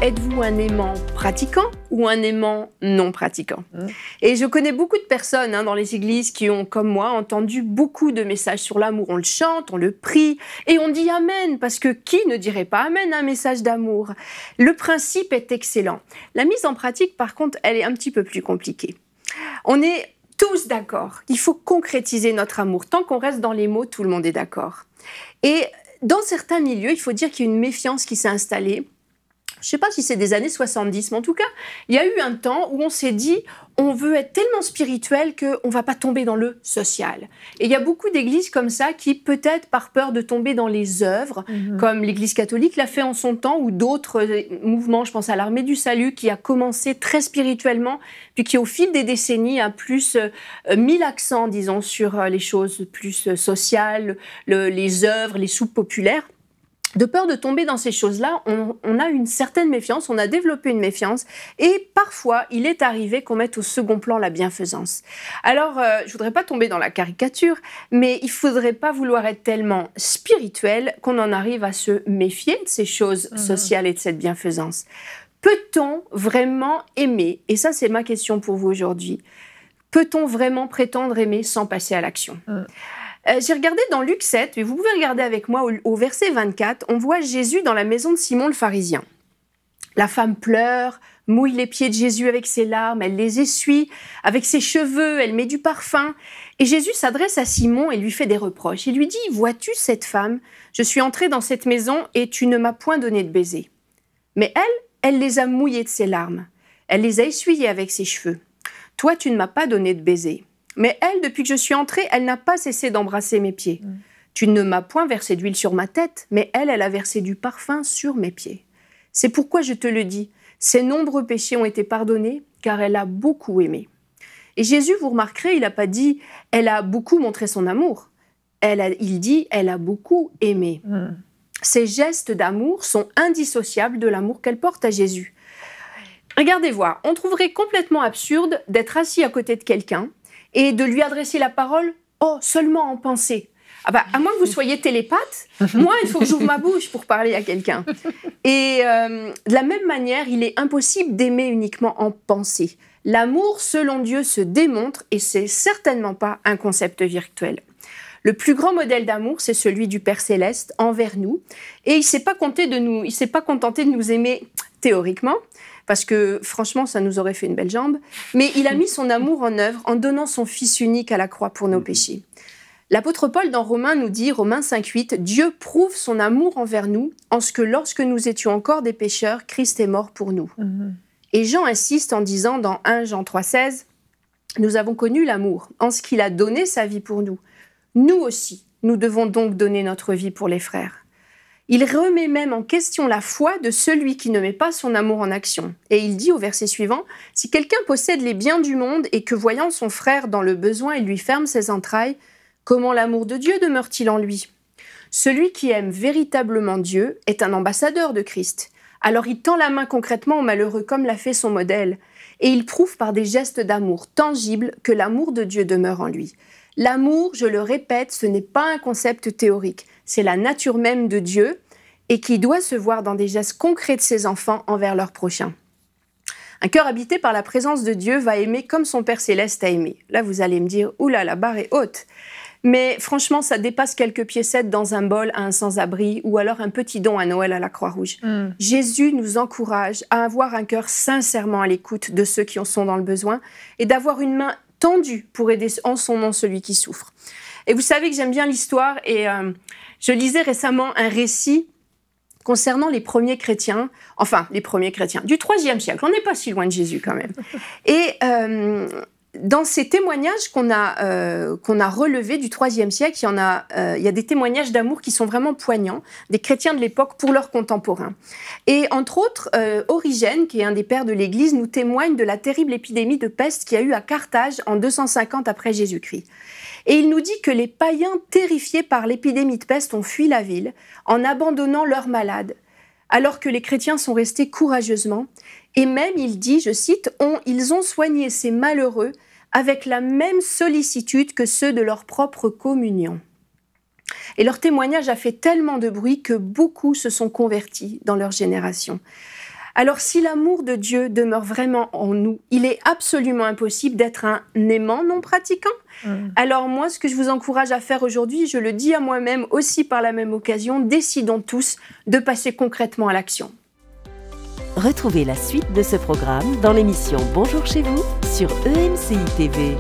Êtes-vous un aimant pratiquant ou un aimant non pratiquant? Et je connais beaucoup de personnes dans les églises qui ont, comme moi, entendu beaucoup de messages sur l'amour. On le chante, on le prie et on dit Amen, parce que qui ne dirait pas Amen à un message d'amour? Le principe est excellent. La mise en pratique, par contre, elle est un petit peu plus compliquée. On est tous d'accord qu'il faut concrétiser notre amour. Tant qu'on reste dans les mots, tout le monde est d'accord. Et dans certains milieux, il faut dire qu'il y a une méfiance qui s'est installée. Je ne sais pas si c'est des années 70, mais en tout cas, il y a eu un temps où on s'est dit on veut être tellement spirituel qu'on ne va pas tomber dans le social. Et il y a beaucoup d'églises comme ça qui, peut-être par peur de tomber dans les œuvres, comme l'Église catholique l'a fait en son temps, ou d'autres mouvements, je pense à l'Armée du Salut, qui a commencé très spirituellement, puis qui au fil des décennies a plus mis l'accent, disons, sur les choses plus sociales, les œuvres, les soupes populaires. De peur de tomber dans ces choses-là, on a une certaine méfiance, on a développé une méfiance et parfois, il est arrivé qu'on mette au second plan la bienfaisance. Alors, je ne voudrais pas tomber dans la caricature, mais il ne faudrait pas vouloir être tellement spirituel qu'on en arrive à se méfier de ces choses sociales et de cette bienfaisance. Peut-on vraiment aimer? Et ça, c'est ma question pour vous aujourd'hui. Peut-on vraiment prétendre aimer sans passer à l'action? J'ai regardé dans Luc 7, et vous pouvez regarder avec moi au verset 24, on voit Jésus dans la maison de Simon le pharisien. La femme pleure, mouille les pieds de Jésus avec ses larmes, elle les essuie avec ses cheveux, elle met du parfum. Et Jésus s'adresse à Simon et lui fait des reproches. Il lui dit « Vois-tu cette femme? Je suis entré dans cette maison et tu ne m'as point donné de baiser. » Mais elle les a mouillés de ses larmes. Elle les a essuyés avec ses cheveux. « Toi, tu ne m'as pas donné de baiser. » Mais elle, depuis que je suis entrée, elle n'a pas cessé d'embrasser mes pieds. Tu ne m'as point versé d'huile sur ma tête, mais elle a versé du parfum sur mes pieds. C'est pourquoi je te le dis, ses nombreux péchés ont été pardonnés, car elle a beaucoup aimé. Et Jésus, vous remarquerez, il n'a pas dit « elle a beaucoup montré son amour ». Il dit « elle a beaucoup aimé ». Ces gestes d'amour sont indissociables de l'amour qu'elle porte à Jésus. Regardez voir, on trouverait complètement absurde d'être assis à côté de quelqu'un et de lui adresser la parole, seulement en pensée. À moins que vous soyez télépathe, moi, il faut que j'ouvre ma bouche pour parler à quelqu'un. Et de la même manière, il est impossible d'aimer uniquement en pensée. L'amour, selon Dieu, se démontre et c'est certainement pas un concept virtuel. Le plus grand modèle d'amour, c'est celui du Père Céleste envers nous. Et il ne s'est pas contenté de nous aimer théoriquement, parce que franchement, ça nous aurait fait une belle jambe, mais il a mis son amour en œuvre en donnant son Fils unique à la croix pour nos péchés. L'apôtre Paul dans Romains nous dit, Romains 5,8, « Dieu prouve son amour envers nous, en ce que lorsque nous étions encore des pécheurs, Christ est mort pour nous. » Et Jean insiste en disant dans 1 Jean 3,16, « Nous avons connu l'amour, en ce qu'il a donné sa vie pour nous. Nous aussi, nous devons donc donner notre vie pour les frères. » Il remet même en question la foi de celui qui ne met pas son amour en action. Et il dit au verset suivant, « Si quelqu'un possède les biens du monde et que voyant son frère dans le besoin, il lui ferme ses entrailles, comment l'amour de Dieu demeure-t-il en lui? Celui qui aime véritablement Dieu est un ambassadeur de Christ. Alors il tend la main concrètement aux malheureux comme l'a fait son modèle. Et il prouve par des gestes d'amour tangibles que l'amour de Dieu demeure en lui. L'amour, je le répète, ce n'est pas un concept théorique. C'est la nature même de Dieu et qui doit se voir dans des gestes concrets de ses enfants envers leurs prochains. Un cœur habité par la présence de Dieu va aimer comme son Père Céleste a aimé. Là, vous allez me dire, oula, la barre est haute. Mais franchement, ça dépasse quelques piécettes dans un bol à un sans-abri ou alors un petit don à Noël à la Croix-Rouge. Jésus nous encourage à avoir un cœur sincèrement à l'écoute de ceux qui en sont dans le besoin et d'avoir une main tendue pour aider en son nom celui qui souffre. Et vous savez que j'aime bien l'histoire et je lisais récemment un récit concernant les premiers chrétiens du IIIe siècle. On n'est pas si loin de Jésus quand même. Et dans ces témoignages qu'on a relevés du IIIe siècle, il y a des témoignages d'amour qui sont vraiment poignants, des chrétiens de l'époque pour leurs contemporains. Et entre autres, Origène, qui est un des pères de l'Église, nous témoigne de la terrible épidémie de peste qu'il y a eu à Carthage en 250 après Jésus-Christ. Et il nous dit que les païens terrifiés par l'épidémie de peste ont fui la ville en abandonnant leurs malades, alors que les chrétiens sont restés courageusement. Et même, il dit, je cite, ils ont soigné ces malheureux avec la même sollicitude que ceux de leur propre communion. Et leur témoignage a fait tellement de bruit que beaucoup se sont convertis dans leur génération. Alors si l'amour de Dieu demeure vraiment en nous, il est absolument impossible d'être un aimant non pratiquant. Alors moi, ce que je vous encourage à faire aujourd'hui, je le dis à moi-même aussi par la même occasion, décidons tous de passer concrètement à l'action. Retrouvez la suite de ce programme dans l'émission Bonjour chez vous sur EMCI TV.